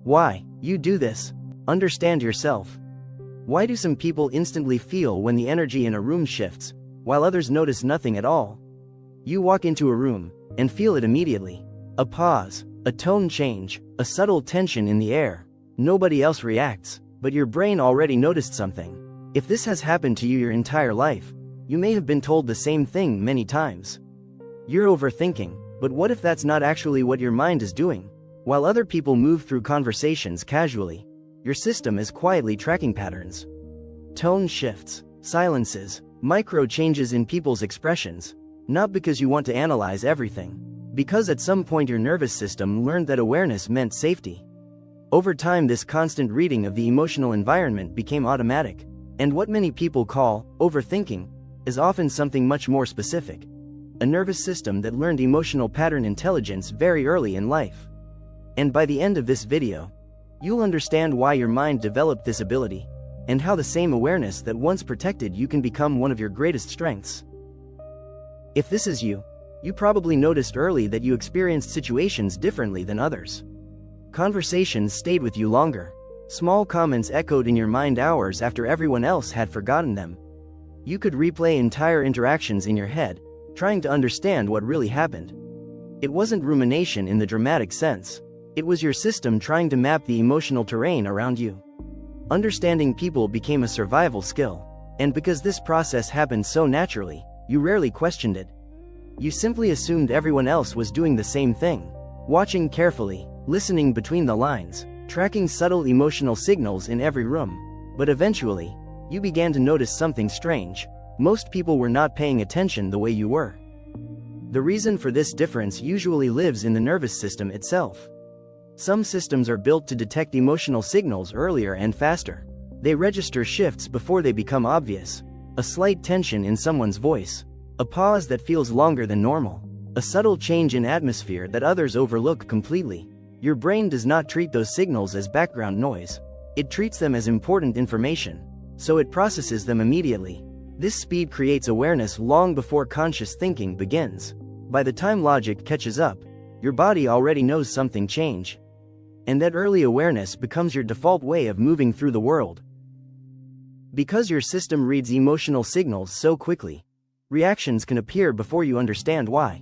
Why you do this? Understand yourself. Why do some people instantly feel when the energy in a room shifts, while others notice nothing at all? You walk into a room and feel it immediately. A pause, a tone change, a subtle tension in the air. Nobody else reacts, but your brain already noticed something. If this has happened to you your entire life, you may have been told the same thing many times. You're overthinking, but what if that's not actually what your mind is doing? While other people move through conversations casually, your system is quietly tracking patterns. Tone shifts, silences, micro changes in people's expressions, not because you want to analyze everything, because at some point your nervous system learned that awareness meant safety. Over time, this constant reading of the emotional environment became automatic, and what many people call overthinking is often something much more specific: a nervous system that learned emotional pattern intelligence very early in life. And by the end of this video, you'll understand why your mind developed this ability, and how the same awareness that once protected you can become one of your greatest strengths. If this is you, you probably noticed early that you experienced situations differently than others. Conversations stayed with you longer. Small comments echoed in your mind hours after everyone else had forgotten them. You could replay entire interactions in your head, trying to understand what really happened. It wasn't rumination in the dramatic sense. It was your system trying to map the emotional terrain around you. Understanding people became a survival skill, and because this process happened so naturally, you rarely questioned it. You simply assumed everyone else was doing the same thing, watching carefully, listening between the lines, tracking subtle emotional signals in every room. But eventually, you began to notice something strange. Most people were not paying attention the way you were. The reason for this difference usually lives in the nervous system itself. Some systems are built to detect emotional signals earlier and faster. They register shifts before they become obvious. A slight tension in someone's voice, a pause that feels longer than normal, a subtle change in atmosphere that others overlook completely. Your brain does not treat those signals as background noise. It treats them as important information, so it processes them immediately. This speed creates awareness long before conscious thinking begins. By the time logic catches up, your body already knows something changed. And that early awareness becomes your default way of moving through the world. Because your system reads emotional signals so quickly, reactions can appear before you understand why.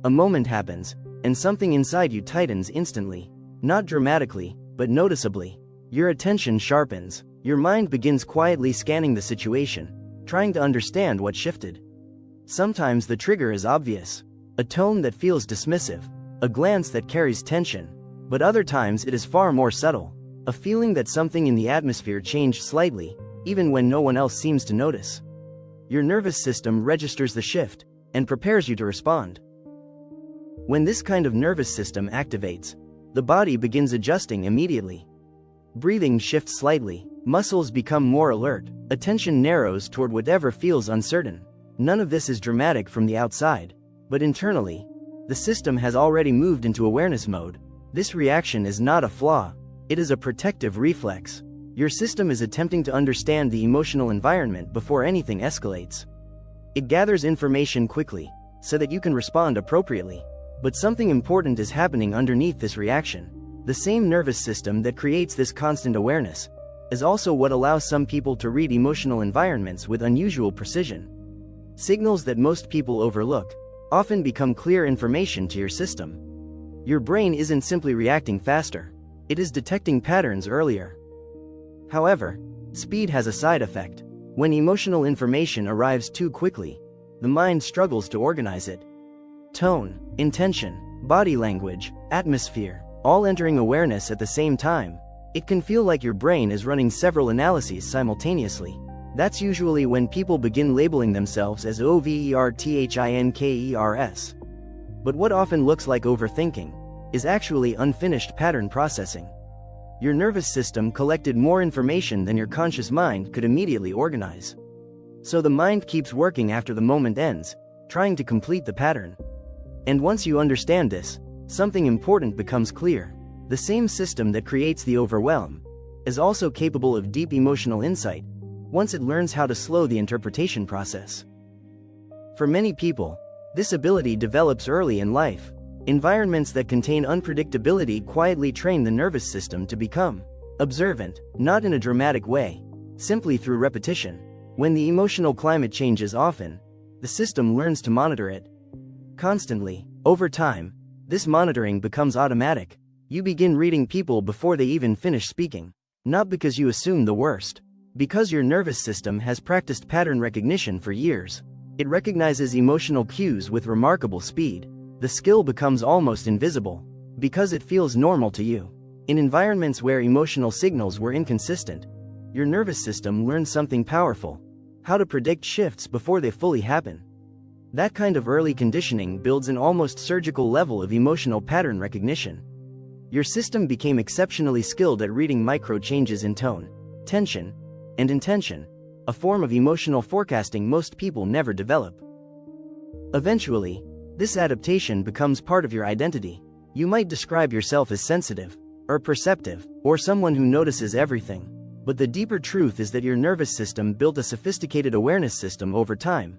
A moment happens, and something inside you tightens instantly, not dramatically, but noticeably. Your attention sharpens, your mind begins quietly scanning the situation, trying to understand what shifted. Sometimes the trigger is obvious, a tone that feels dismissive, a glance that carries tension, but other times it is far more subtle, a feeling that something in the atmosphere changed slightly, even when no one else seems to notice. Your nervous system registers the shift and prepares you to respond. When this kind of nervous system activates, the body begins adjusting immediately. Breathing shifts slightly, muscles become more alert, attention narrows toward whatever feels uncertain. None of this is dramatic from the outside, but internally, the system has already moved into awareness mode. This reaction is not a flaw, it is a protective reflex. Your system is attempting to understand the emotional environment before anything escalates. It gathers information quickly, so that you can respond appropriately. But something important is happening underneath this reaction. The same nervous system that creates this constant awareness is also what allows some people to read emotional environments with unusual precision. Signals that most people overlook often become clear information to your system. Your brain isn't simply reacting faster, it is detecting patterns earlier. However, speed has a side effect. When emotional information arrives too quickly, the mind struggles to organize it. Tone, intention, body language, atmosphere, all entering awareness at the same time. It can feel like your brain is running several analyses simultaneously. That's usually when people begin labeling themselves as overthinkers. But what often looks like overthinking is actually unfinished pattern processing. Your nervous system collected more information than your conscious mind could immediately organize. So the mind keeps working after the moment ends, trying to complete the pattern. And once you understand this, something important becomes clear. The same system that creates the overwhelm is also capable of deep emotional insight, once it learns how to slow the interpretation process. For many people, this ability develops early in life. Environments that contain unpredictability quietly train the nervous system to become observant, not in a dramatic way, simply through repetition. When the emotional climate changes often, the system learns to monitor it constantly. Over time, this monitoring becomes automatic. You begin reading people before they even finish speaking. Not because you assume the worst, because your nervous system has practiced pattern recognition for years. It recognizes emotional cues with remarkable speed. The skill becomes almost invisible, because it feels normal to you. In environments where emotional signals were inconsistent, your nervous system learns something powerful: how to predict shifts before they fully happen. That kind of early conditioning builds an almost surgical level of emotional pattern recognition. Your system became exceptionally skilled at reading micro changes in tone, tension, and intention, a form of emotional forecasting most people never develop. Eventually, this adaptation becomes part of your identity. You might describe yourself as sensitive, or perceptive, or someone who notices everything. But the deeper truth is that your nervous system built a sophisticated awareness system over time.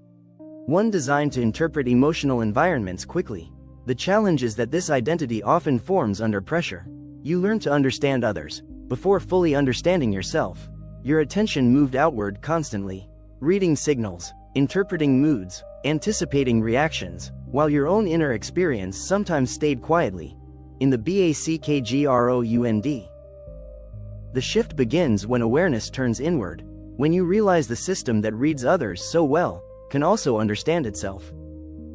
One designed to interpret emotional environments quickly. The challenge is that this identity often forms under pressure. You learn to understand others before fully understanding yourself. Your attention moved outward constantly, reading signals, interpreting moods, anticipating reactions, while your own inner experience sometimes stayed quietly in the background. The shift begins when awareness turns inward, when you realize the system that reads others so well can also understand itself.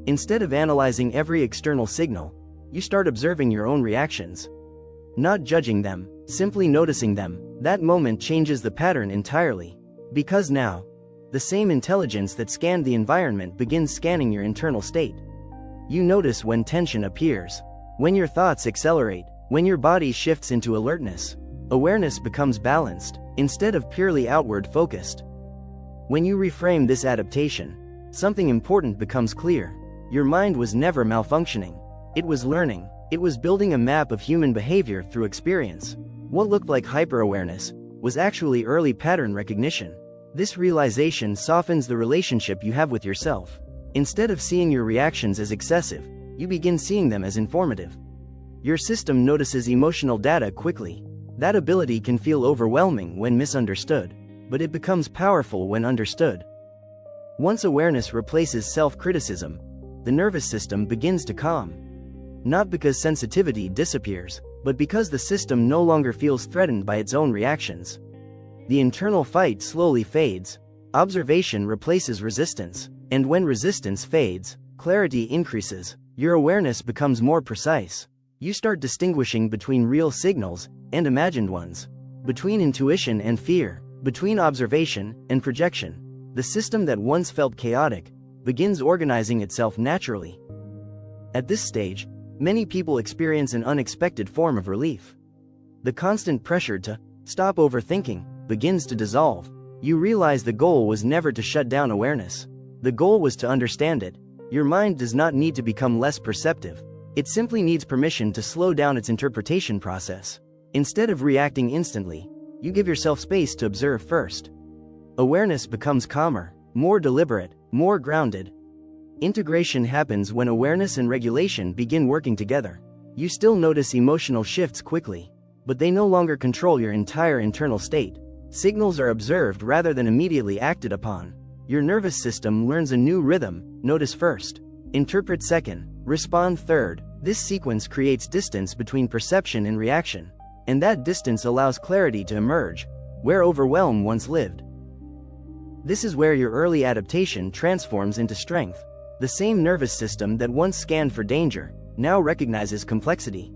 Instead of analyzing every external signal, you start observing your own reactions. Not judging them, simply noticing them. That moment changes the pattern entirely. Because now, the same intelligence that scanned the environment begins scanning your internal state. You notice when tension appears, when your thoughts accelerate, when your body shifts into alertness. Awareness becomes balanced, instead of purely outward focused. When you reframe this adaptation, something important becomes clear. Your mind was never malfunctioning. It was learning. It was building a map of human behavior through experience. What looked like hyper-awareness was actually early pattern recognition. This realization softens the relationship you have with yourself. Instead of seeing your reactions as excessive, you begin seeing them as informative. Your system notices emotional data quickly. That ability can feel overwhelming when misunderstood, but it becomes powerful when understood. Once awareness replaces self-criticism, the nervous system begins to calm. Not because sensitivity disappears, but because the system no longer feels threatened by its own reactions. The internal fight slowly fades. Observation replaces resistance. And when resistance fades, clarity increases. Your awareness becomes more precise. You start distinguishing between real signals and imagined ones, between intuition and fear, between observation and projection. The system that once felt chaotic begins organizing itself naturally. At this stage, many people experience an unexpected form of relief. The constant pressure to stop overthinking begins to dissolve. You realize the goal was never to shut down awareness. The goal was to understand it. Your mind does not need to become less perceptive. It simply needs permission to slow down its interpretation process. Instead of reacting instantly, you give yourself space to observe first. Awareness becomes calmer, more deliberate, more grounded. Integration happens when awareness and regulation begin working together. You still notice emotional shifts quickly, but they no longer control your entire internal state. Signals are observed rather than immediately acted upon. Your nervous system learns a new rhythm: notice first, interpret second, respond third. This sequence creates distance between perception and reaction, and that distance allows clarity to emerge, where overwhelm once lived. This is where your early adaptation transforms into strength. The same nervous system that once scanned for danger now recognizes complexity.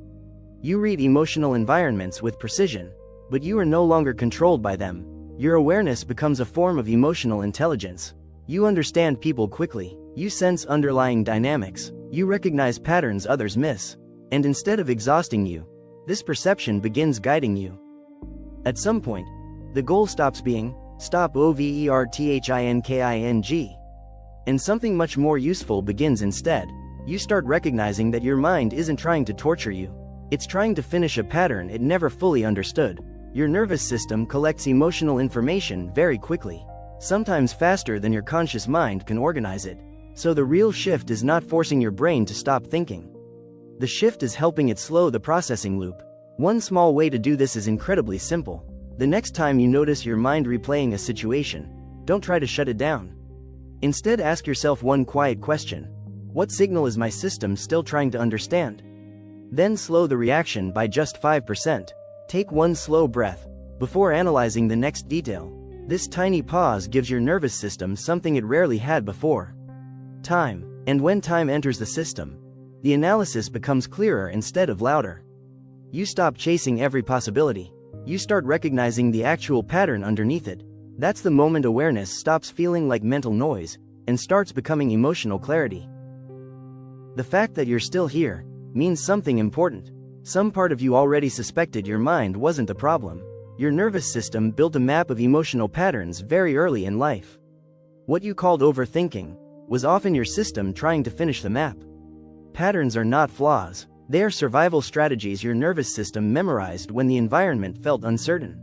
You read emotional environments with precision, but you are no longer controlled by them. Your awareness becomes a form of emotional intelligence. You understand people quickly. You sense underlying dynamics. You recognize patterns others miss. And instead of exhausting you, this perception begins guiding you. At some point, the goal stops being, stop overthinking, and something much more useful begins instead. You start recognizing that your mind isn't trying to torture you. It's trying to finish a pattern it never fully understood. Your nervous system collects emotional information very quickly, sometimes faster than your conscious mind can organize it. So the real shift is not forcing your brain to stop thinking. The shift is helping it slow the processing loop. One small way to do this is incredibly simple. The next time you notice your mind replaying a situation, don't try to shut it down. Instead, ask yourself one quiet question. What signal is my system still trying to understand? Then slow the reaction by just 5%. Take one slow breath before analyzing the next detail. This tiny pause gives your nervous system something it rarely had before: time. And when time enters the system, the analysis becomes clearer instead of louder. You stop chasing every possibility. You start recognizing the actual pattern underneath it. That's the moment awareness stops feeling like mental noise and starts becoming emotional clarity. The fact that you're still here means something important. Some part of you already suspected your mind wasn't the problem. Your nervous system built a map of emotional patterns very early in life. What you called overthinking was often your system trying to finish the map. Patterns are not flaws. They are survival strategies your nervous system memorized when the environment felt uncertain.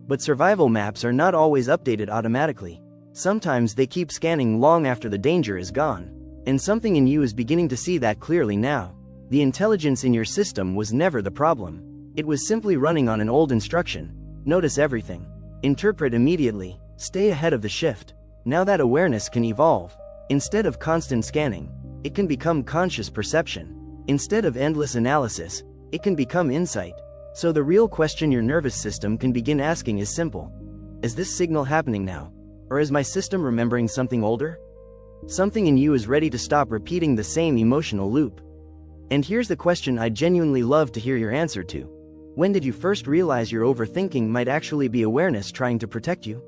But survival maps are not always updated automatically. Sometimes they keep scanning long after the danger is gone. And something in you is beginning to see that clearly now. The intelligence in your system was never the problem. It was simply running on an old instruction. Notice everything. Interpret immediately. Stay ahead of the shift. Now that awareness can evolve. Instead of constant scanning, it can become conscious perception. Instead of endless analysis, it can become insight. So the real question your nervous system can begin asking is simple. Is this signal happening now? Or is my system remembering something older? Something in you is ready to stop repeating the same emotional loop. And here's the question I'd genuinely love to hear your answer to. When did you first realize your overthinking might actually be awareness trying to protect you?